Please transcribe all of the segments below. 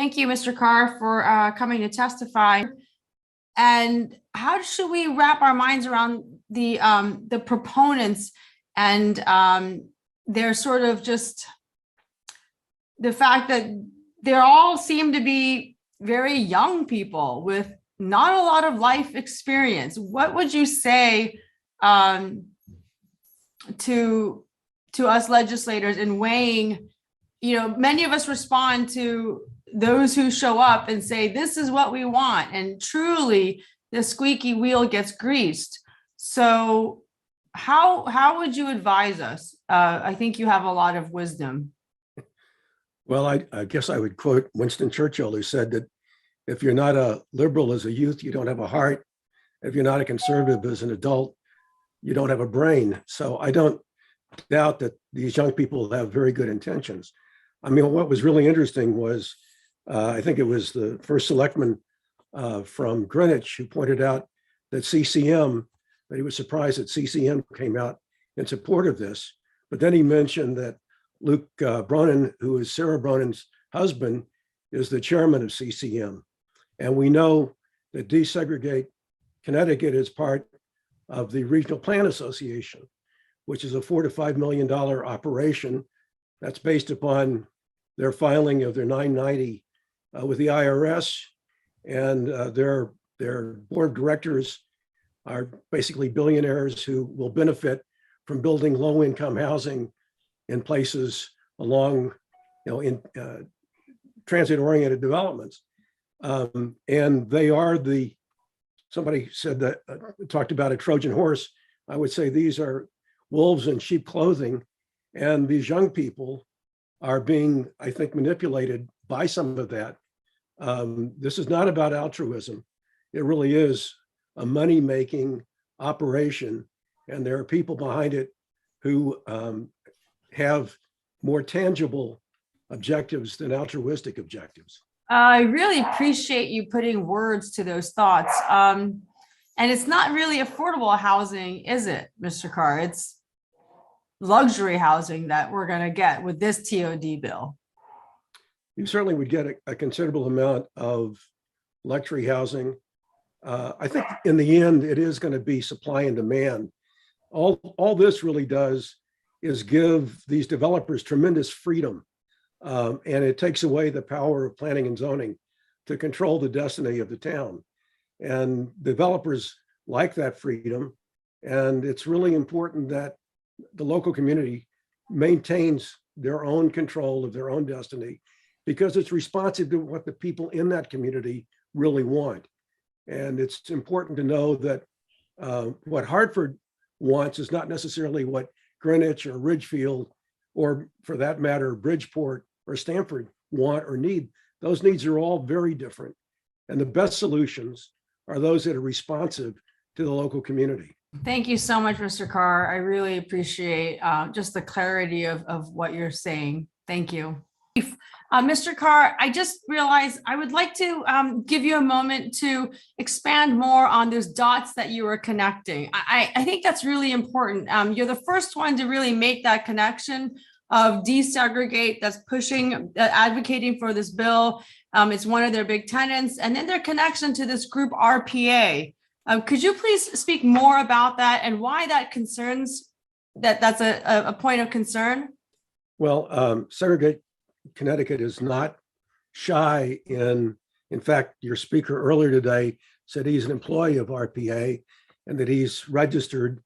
Thank you, Mr. Carr, for coming to testify. And how should we wrap our minds around the proponents and their sort of just the fact that they all seem to be very young people with not a lot of life experience? What would you say to us legislators in weighing? Many of us respond to those who show up and say, this is what we want. And truly, the squeaky wheel gets greased. So how would you advise us? I think you have a lot of wisdom. Well, I guess I would quote Winston Churchill, who said that if you're not a liberal as a youth, you don't have a heart. If you're not a conservative as an adult, you don't have a brain. So I don't doubt that these young people have very good intentions. I mean, what was really interesting was, I think it was the first selectman from Greenwich who pointed out that that he was surprised that CCM came out in support of this. But then he mentioned that Luke Bronin, who is Sarah Bronin's husband, is the chairman of CCM. And we know that Desegregate Connecticut is part of the Regional Plan Association, which is a $4 to $5 million operation that's based upon their filing of their 990 with the IRS, and their board of directors are basically billionaires who will benefit from building low-income housing in places along, in transit-oriented developments. And they are somebody said that, talked about a Trojan horse. I would say these are wolves in sheep clothing, and these young people are being, I think, manipulated by some of that. This is not about altruism. It really is a money-making operation, and there are people behind it who have more tangible objectives than altruistic objectives. I really appreciate you putting words to those thoughts. And it's not really affordable housing, is it, Mr. Carr? It's luxury housing that we're going to get with this TOD bill. You certainly would get a considerable amount of luxury housing. I think in the end, it is going to be supply and demand. All this really does is give these developers tremendous freedom. And it takes away the power of planning and zoning to control the destiny of the town. And developers like that freedom. And it's really important that the local community maintains their own control of their own destiny, because it's responsive to what the people in that community really want. And it's important to know that what Hartford wants is not necessarily what Greenwich or Ridgefield, or for that matter, Bridgeport or Stamford want or need. Those needs are all very different. And the best solutions are those that are responsive to the local community. Thank you so much, Mr. Carr. I really appreciate just the clarity of what you're saying. Thank you. Mr. Carr, I just realized I would like to give you a moment to expand more on those dots that you were connecting. I think that's really important. You're the first one to really make that connection of Desegregate, that's pushing, advocating for this bill. It's one of their big tenets. And then their connection to this group RPA. Could you please speak more about that and why that concerns, that's a point of concern? Well, Segregate Connecticut is not shy in fact, your speaker earlier today said he's an employee of RPA and that he's registered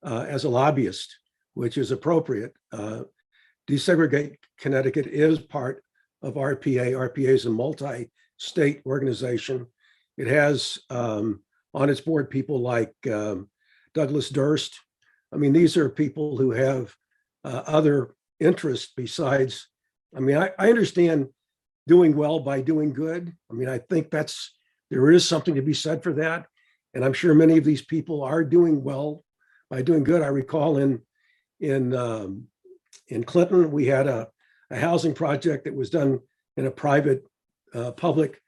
as a lobbyist, which is appropriate. Desegregate Connecticut is part of RPA. RPA is a multi-state organization. It has on its board people like Douglas Durst. I mean, these are people who have other interests besides, I mean, I understand doing well by doing good. I mean, I think there is something to be said for that. And I'm sure many of these people are doing well by doing good. I recall in Clinton, we had a housing project that was done in a private public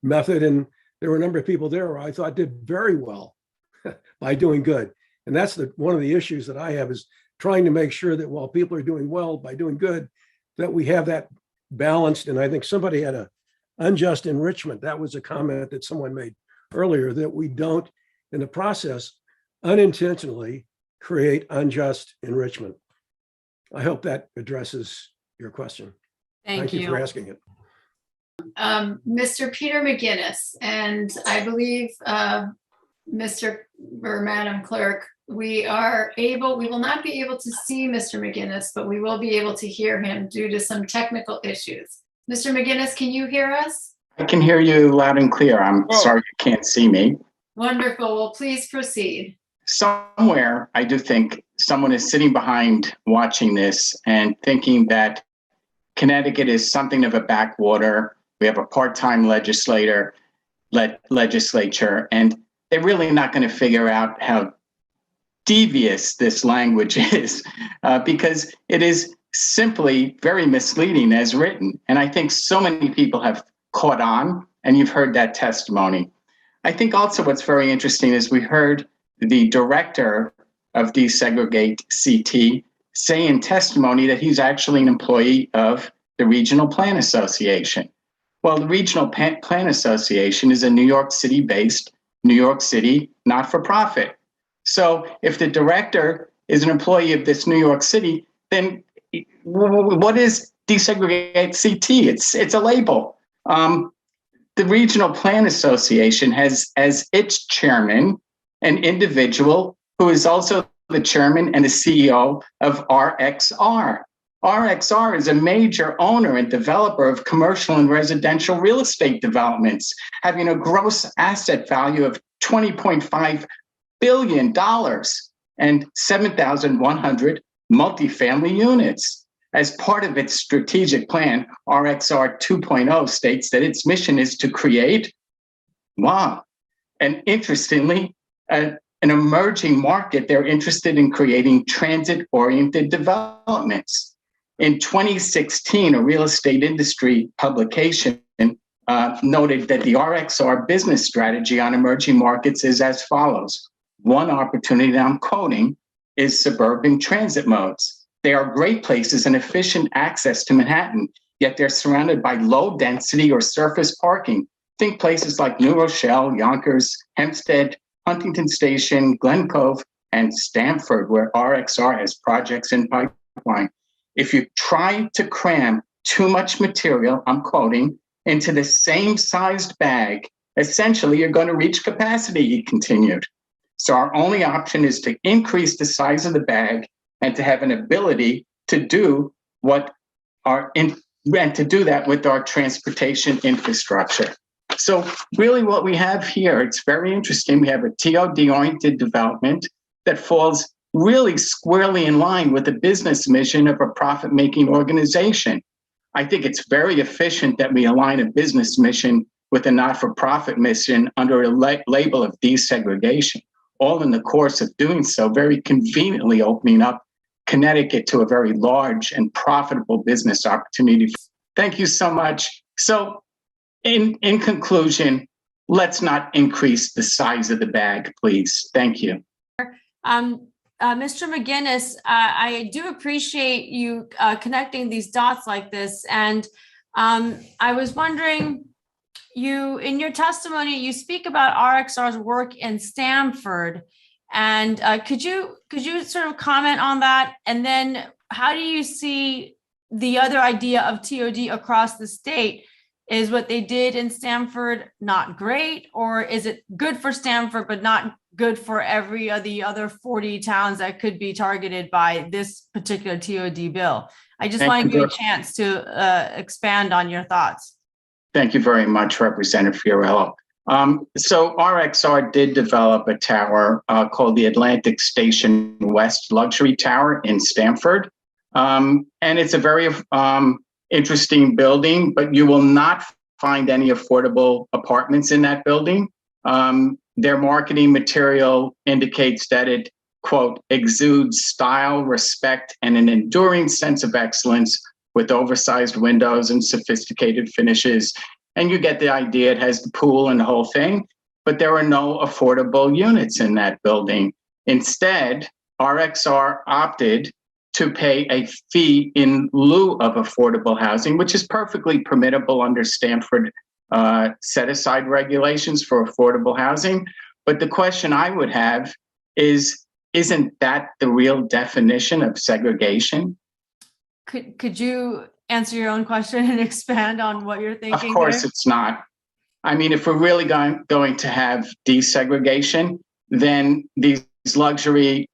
method. And there were a number of people there who I thought did very well by doing good. And that's one of the issues that I have, is trying to make sure that while people are doing well by doing good, that we have that balanced. And I think somebody had a unjust enrichment. That was a comment that someone made earlier, that we don't, in the process, unintentionally create unjust enrichment. I hope that addresses your question. Thank You you. for asking it. Mr. Peter McGinnis, and I believe Mr. or Madam Clerk, we will not be able to see Mr. McGinnis, but we will be able to hear him due to some technical issues. Mr. McGinnis, can you hear us? I can hear you loud and clear. I'm sorry you can't see me. Wonderful. Well, please proceed. Somewhere, I do think someone is sitting behind watching this and thinking that Connecticut is something of a backwater. We have a part-time legislature, and they're really not going to figure out how devious this language is, because it is simply very misleading as written. And I think so many people have caught on, and you've heard that testimony. I think also what's very interesting is we heard the director of DesegregateCT say in testimony that he's actually an employee of the Regional Plan Association. Well, the Regional Plan Association is a New York City-based, New York City not-for-profit. So if the director is an employee of this New York City, then what is DesegregateCT? It's a label. The Regional Plan Association has as its chairman an individual who is also the chairman and the CEO of RXR. RXR is a major owner and developer of commercial and residential real estate developments, having a gross asset value of $20.5 billion and 7,100 multifamily units. As part of its strategic plan, RXR 2.0 states that its mission is to create, and interestingly, an emerging market. They're interested in creating transit-oriented developments. In 2016, a real estate industry publication noted that the RXR business strategy on emerging markets is as follows. One opportunity, I'm quoting, is suburban transit modes. They are great places and efficient access to Manhattan, yet they're surrounded by low density or surface parking. Think places like New Rochelle, Yonkers, Hempstead, Huntington Station, Glen Cove, and Stamford, where RXR has projects in pipeline. If you try to cram too much material, I'm quoting, into the same sized bag, essentially you're going to reach capacity, he continued. So our only option is to increase the size of the bag and to have an ability to do and to do that with our transportation infrastructure. So really what we have here, it's very interesting. We have a TOD-oriented development that falls really squarely in line with the business mission of a profit-making organization. I think it's very efficient that we align a business mission with a not-for-profit mission under a label of desegregation, all in the course of doing so, very conveniently opening up Connecticut to a very large and profitable business opportunity. Thank you so much. So in conclusion, let's not increase the size of the bag, please. Thank you. Mr. McGinnis, I do appreciate you connecting these dots like this. And I was wondering, in your testimony, you speak about RXR's work in Stamford. And could you sort of comment on that? And then how do you see the other idea of TOD across the state? Is what they did in Stamford not great, or is it good for Stamford but not good for every of the other 40 towns that could be targeted by this particular TOD bill? I just want to give you a chance to expand on your thoughts. Thank you very much, Representative Fiorello. So RXR did develop a tower called the Atlantic Station West Luxury Tower in Stamford. And it's a very interesting building, but you will not find any affordable apartments in that building. Their marketing material indicates that it, quote, exudes style, respect, and an enduring sense of excellence with oversized windows and sophisticated finishes. And you get the idea, it has the pool and the whole thing, but there are no affordable units in that building. Instead, RXR opted to pay a fee in lieu of affordable housing, which is perfectly permissible under Stanford set-aside regulations for affordable housing. But the question I would have is, isn't that the real definition of segregation? Could you answer your own question and expand on what you're thinking? Of course, there? it's not. I mean, if we're really going to have desegregation, then these luxury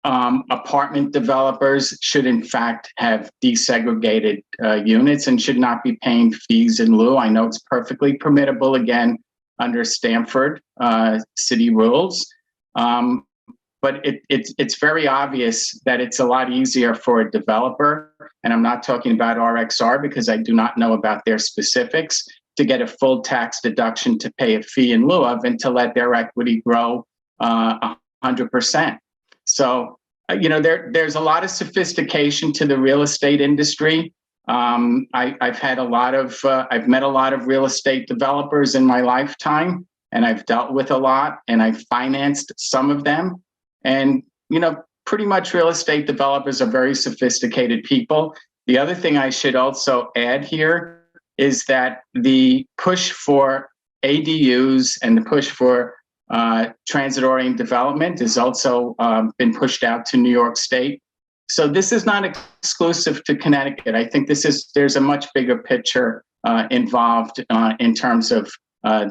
apartment developers should in fact have desegregated units and should not be paying fees in lieu. I know it's perfectly permissible, again, under Stanford city rules. But it's very obvious that it's a lot easier for a developer, and I'm not talking about RXR because I do not know about their specifics, to get a full tax deduction to pay a fee in lieu of and to let their equity grow 100%. So, there's a lot of sophistication to the real estate industry. I've met a lot of real estate developers in my lifetime, and I've dealt with a lot, and I've financed some of them. And, pretty much real estate developers are very sophisticated people. The other thing I should also add here is that the push for ADUs and the push for transit-oriented development has also been pushed out to New York State. So this is not exclusive to Connecticut. I think there's a much bigger picture involved in terms of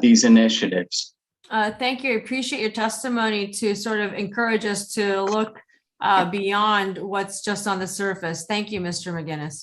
these initiatives. Thank you. I appreciate your testimony to sort of encourage us to look beyond what's just on the surface. Thank you, Mr. McGinnis.